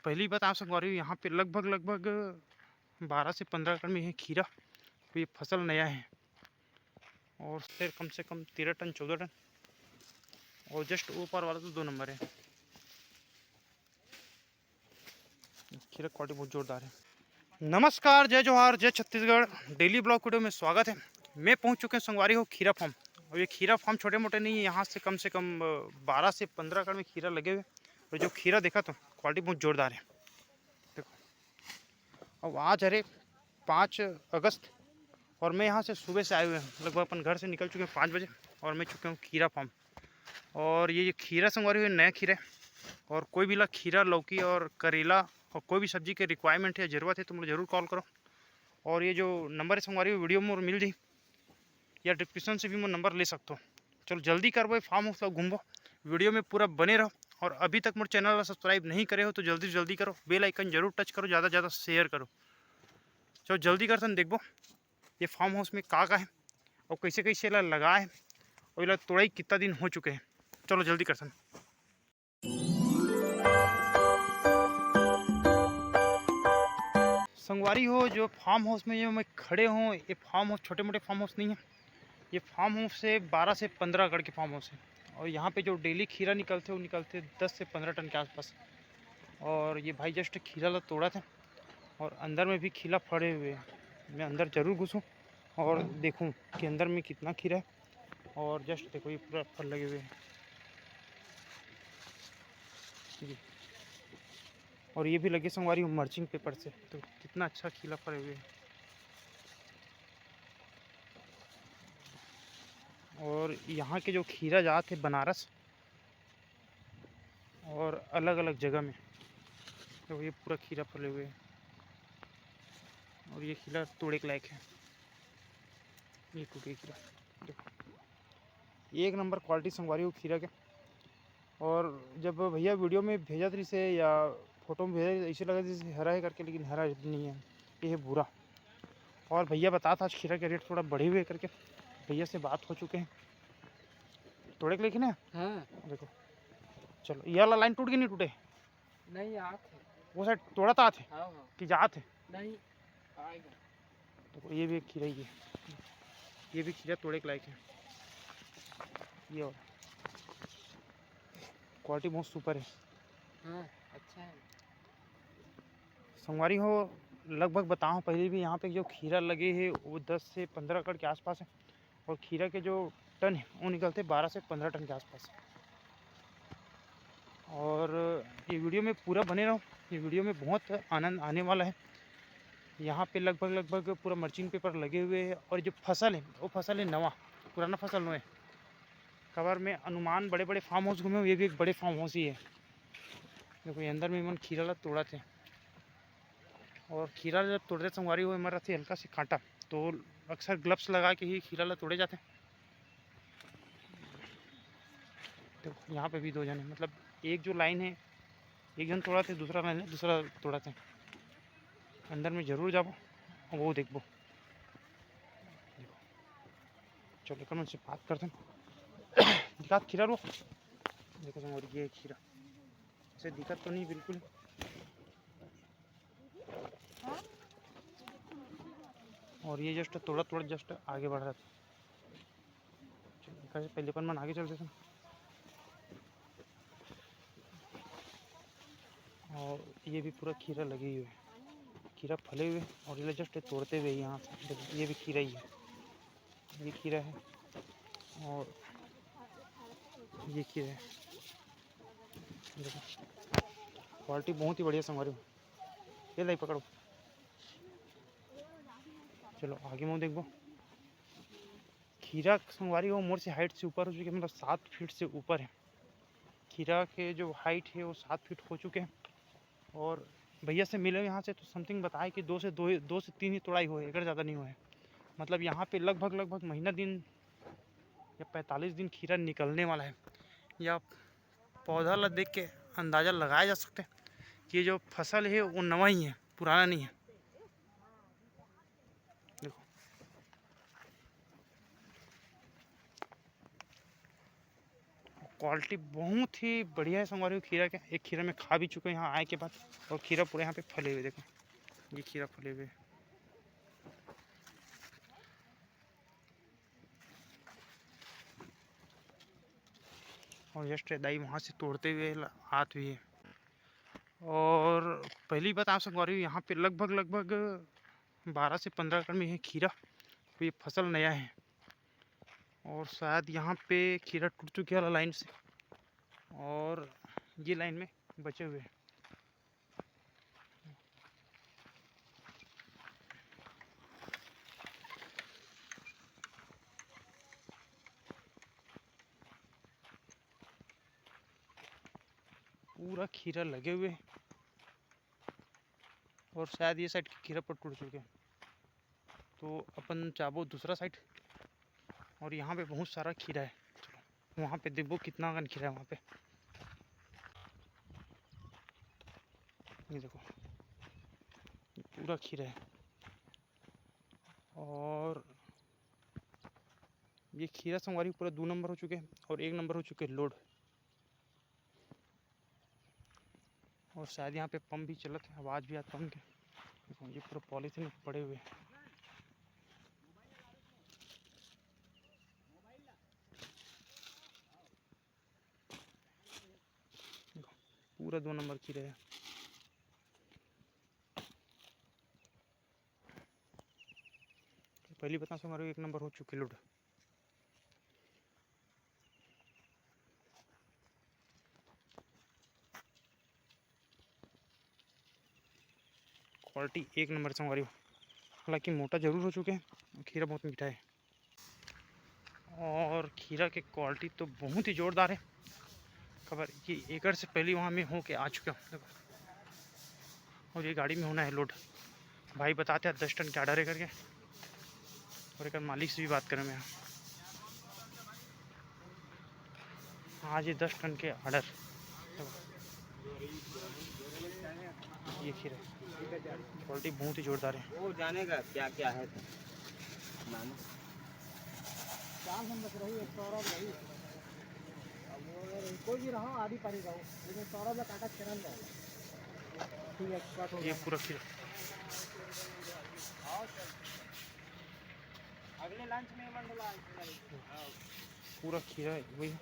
पहली बात आप संगवारी हो, यहाँ पे लगभग 12 से 15 एकड़ में है खीरा। तो ये फसल नया है और फिर कम से कम 13 टन 14 टन। और जस्ट ऊपर वाला तो 2 नंबर है। खीरा क्वालिटी बहुत जोरदार है। नमस्कार, जय जोहार, जय छत्तीसगढ़। डेली ब्लॉग वीडियो में स्वागत है। मैं पहुंच चुके हैं संगवारी हो खीरा फार्म। और ये खीरा फार्म छोटे मोटे नहीं है, यहाँ से कम 12 से 15 एकड़ में खीरा लगे हुए। और जो खीरा देखा तो क्वालिटी बहुत जोरदार है। देखो, अब आज अरे 5 अगस्त और मैं यहाँ से सुबह से आए हुए हैं। लगभग अपन घर से निकल चुके हैं 5 बजे और मैं चुके हूँ खीरा फार्म। और ये खीरा संगवारी हुई नया खीरा है। और कोई भी खीरा, लौकी और करेला और कोई भी सब्जी के रिक्वायरमेंट है, ज़रूरत है तो मुझे ज़रूर कॉल करो। और ये जो नंबर है संगवारी हुई वीडियो में और मिल जाए या डिस्क्रिप्शन से भी मैं नंबर ले सकता हूँ। चलो जल्दी करबो, फार्म हाउस घूमो, वीडियो में पूरा बने रहो। और अभी तक मेरे चैनल सब्सक्राइब नहीं करे हो तो जल्दी से जल्दी करो, बेल आइकन जरूर टच करो, ज़्यादा से ज़्यादा शेयर करो। चलो जल्दी करते देखो ये फार्म हाउस में का है और कैसे कैसे लगा है और ये तोड़ाई कितना दिन हो चुके हैं। चलो जल्दी करते। संगवारी हो, जो फार्म हाउस में जो मैं खड़े हूँ, ये फार्म हाउस छोटे मोटे फार्म हाउस नहीं है। ये फार्म हाउस से 12 से 15 एकड़ के फार्म हाउस है। और यहाँ पे जो डेली खीरा निकलते वो निकलते 10 से 15 टन के आसपास। और ये भाई जस्ट खीरा तोड़ा था और अंदर में भी खीरा फड़े हुए हैं। मैं अंदर ज़रूर घुसूँ और देखूँ कि अंदर में कितना खीरा है। और जस्ट देखो ये पूरा फल लगे हुए हैं जी। और ये भी लगे संगवारी हूँ मर्चिंग पेपर से, तो कितना अच्छा खीला फड़े हुए हैं। और यहाँ के जो खीरा जाते बनारस और अलग अलग जगह में, तो ये पूरा खीरा फले हुए हैं। और ये खीरा तोड़े के लायक है। ये टूटे खीरा देखो, एक नंबर क्वालिटी संगवारी हो खीरा के। और जब भैया वीडियो में भेजा थी से या फोटो में भेजा, ऐसे लगा जैसे हरा है करके, लेकिन हरा नहीं है, ये है भूरा। और भैया बता था आज खीरा के रेट थोड़ा बढ़े हुए करके। भैया से बात हो चुके हैं, तोड़े के लेकिन है। हाँ देखो, चलो ये वाला लाइन टूट गई, नहीं टूटे? नहीं आते, वो साइड तोड़ा था थे। हाँ हाँ। कि जाते नहीं आएगा। देखो ये भी एक खीरा ही है, ये भी खीरा तोड़े के लायक है। ये और क्वालिटी बहुत सुपर है। हाँ अच्छा है। संगवारी हो, लगभग बताऊँ पहले भी यहाँ पे जो खीरा लगे हैं वो 10 से 15 एकड़ के आसपास है। और खीरा के जो टन है वो निकलते 12 से 15 टन के आसपास। और ये वीडियो में पूरा बने रहो, ये वीडियो में बहुत आनंद आने वाला है। यहाँ पे लगभग पूरा मर्चिंग पेपर लगे हुए हैं। और जो फसल है वो फसल है नवा, पुराना फसल नहीं है। कवर में अनुमान बड़े बड़े फार्म हाउस घूमे, ये भी एक बड़े फार्म हाउस ही है। देखो ये अंदर में मन खीरा तोड़ा थे। और खीरा जब तोड़ते संगवारी हुए मर रहे हल्का सी कांटा, तो अक्सर ग्लव्स लगा के ही खीरा तोड़े जाते हैं। तो यहाँ पे भी 2 जन है, मतलब एक जो लाइन है एक जन तोड़ा थे, दूसरा लाइन है दूसरा तोड़ा थे। अंदर में जरूर जाबो और वो देखबो। चलो लेकर उनसे बात करते हैं। दिक्कत खीरा रो देखो संगवारी, ये खीरा ऐसे दिक्कत तो नहीं बिल्कुल। और ये जस्ट थोड़ा जस्ट आगे बढ़ रहा था। चलो पहले अपन मन आगे चलते थे। और ये भी पूरा खीरा लगे हुए है, खीरा फले हुए और ये जस्ट तोड़ते हुए यहाँ से देखो, ये भी खीरा ही है, ये खीरा है और ये खीरा है। देखो क्वालिटी बहुत ही बढ़िया संगवारी हो। ये लाई पकड़ो, चलो आगे मुँह देखो। खीरा संगवारी हो मोर से हाइट से ऊपर हो चुके, मतलब 7 फीट से ऊपर है। खीरा के जो हाइट है वो 7 फीट हो चुके हैं। और भैया से मिले यहाँ से तो समथिंग बताए कि 2 से 3 ही तोड़ाई हुए, अगर ज़्यादा नहीं हुआ है। मतलब यहाँ पे लगभग महीना दिन या 45 दिन खीरा निकलने वाला है। या पौधा ला देख के अंदाज़ा लगाया जा सकता है कि ये जो फसल है वो नवा ही है, पुराना नहीं है। देखो क्वालिटी बहुत ही बढ़िया है संगवारी खीरा के। एक खीरा में खा भी चुके हैं यहाँ आए के बाद, और खीरा पूरे यहाँ पे फले हुए, देखो ये खीरा फले हुए। और जस्ट दाई वहाँ से तोड़ते हुए हाथ भी है। और पहली बात आप संगवारी यहाँ पे लगभग 12 से 15 एकड़ में है खीरा। तो ये फसल नया है, और शायद यहाँ पे खीरा टूट चुके वाला लाइन से, और ये लाइन में बचे हुए हैं। पूरा खीरा लगे हुए हैं, और शायद ये साइड खीरा पर टूट चुके हैं। तो अपन चाबो दूसरा साइड, और यहाँ पे बहुत सारा खीरा है। चलो वहाँ पे देखो कितना गन खीरा है वहाँ पे। ये देखो पूरा खीरा है, और ये खीरा संगवारी पूरा 2 नंबर हो चुके हैं, और 1 नंबर हो चुके हैं लोड। और शायद यहाँ पे पंप भी चलत है, आवाज़ भी आता पंप के। देखो ये पूरा पॉलीथीन पड़े हुए। देखो पूरा 2 नंबर खीरा है। पहली बता हमारे 1 नंबर हो चुके लोड। क्वालिटी 1 नंबर से हमारी, हालांकि मोटा ज़रूर हो चुके हैं, खीरा बहुत मीठा है। और खीरा की क्वालिटी तो बहुत ही ज़ोरदार है। खबर ये एकड़ से पहले वहाँ में हो के आ चुका हूँ। और ये गाड़ी में होना है लोड। भाई बताते हैं 10 टन क्या ऑर्डर है करके, और एक मालिक से भी बात करें मैं आज ये 10 टन के ऑर्डर। ये खीरा क्वालिटी बहुत ही जोरदार है। वो जानेगा क्या क्या है मानो। कोई भी रहो आधी पानी रहो, लेकिन सौरभ में काटा चैनल जाएगा। ठीक है, ये पूरा खीरा अगले लंच में मंडला पूरा खीरा है वही।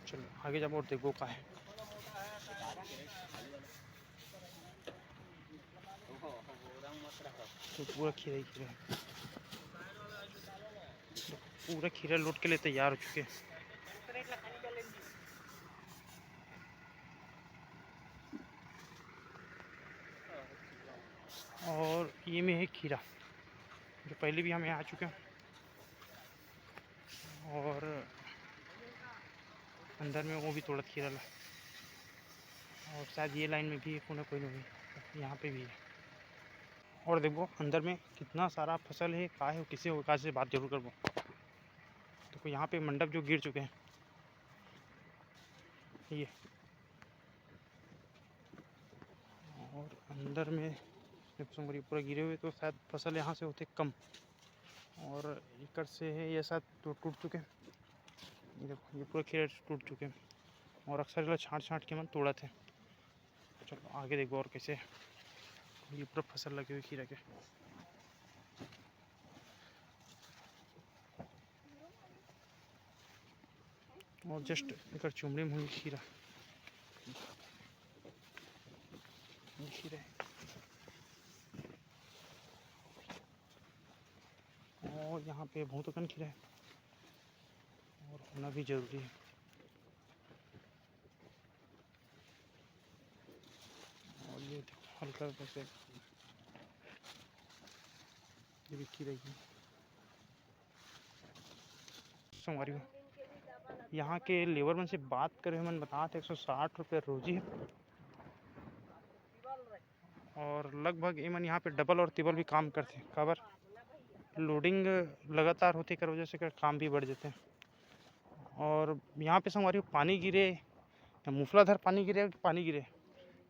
चलो आगे जब और देखो का है। तो पूरा खीरा ही खीरा है, पूरा खीरा लोड के लिए तैयार हो चुके हैं। और ये में है खीरा जो पहले भी हम यहाँ आ चुके हैं, और अंदर में वो भी तोड़ा खीरा ला। और शायद ये लाइन में भी कोई ना कोई नहीं, यहाँ पे भी है। और देखो अंदर में कितना सारा फसल है, का है किसी और से बात जरूर करबो। देखो यहाँ पे मंडप जो गिर चुके हैं, ये और अंदर में पूरा गिरे हुए, तो शायद फसल यहाँ से होते कम, और एकड़ से है ये शायद टूट चुके हैं। ये देखो ये पूरा खीरा टूट चुके हैं, और अक्सर छाँट के मन तोड़ा थे। चलो आगे देखो और कैसे ये पूरा फसल लगे हुए खीरा के। और जस्ट एक चुमड़ी में हुई खीरा, खीरा है। और यहाँ पे बहुत कन खीरा है, और होना भी जरूरी है। और ये देखो हल्का वैसे ये भी खीरा ही संगवारी। यहाँ के लेबर मन से बात करें मन बताते 160 रुपये रोजी है, और लगभग एमन यहाँ पे डबल और तिबल भी काम करते हैं। खबर लोडिंग लगातार होती कर वजह से कर काम भी बढ़ जाते हैं। और यहाँ पे संगवारी पानी गिरे या मूसलाधार पानी गिरे,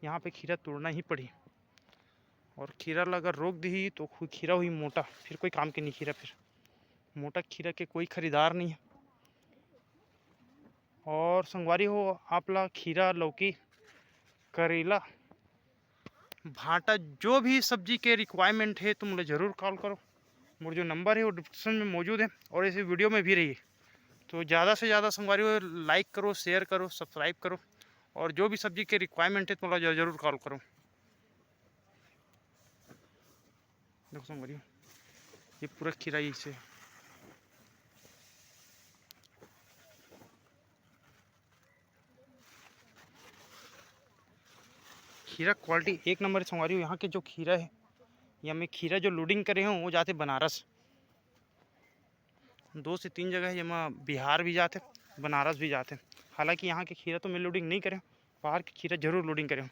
यहाँ पे खीरा तोड़ना ही पड़ी। और खीरा ला अगर रोक दी तो खीरा हुई मोटा, फिर कोई काम के नहीं खीरा, फिर मोटा खीरा के कोई खरीदार नहीं है। और संगवारी हो आप ला खीरा, लौकी, करेला, भाटा, जो भी सब्जी के रिक्वायरमेंट है तो मुझे ज़रूर कॉल करो। मेरा जो नंबर है वो डिस्क्रिप्शन में मौजूद है और इस वीडियो में भी रही है। तो ज़्यादा से ज़्यादा संगवारी हो लाइक करो, शेयर करो, सब्सक्राइब करो, और जो भी सब्जी के रिक्वायरमेंट है तो मुझे ज़रूर कॉल करो। देखो संगवारी हो, ये पूरा खीरा इसे खीरा क्वालिटी एक नंबर संगवारी हो। यहाँ के जो खीरा है, या मैं खीरा जो लोडिंग करे हूँ वो जाते बनारस, 2 से 3 जगह है जहाँ बिहार भी जाते, बनारस भी जाते। हालांकि यहाँ के खीरा तो मैं लोडिंग नहीं करे, बाहर के खीरा जरूर लोडिंग करे हूँ।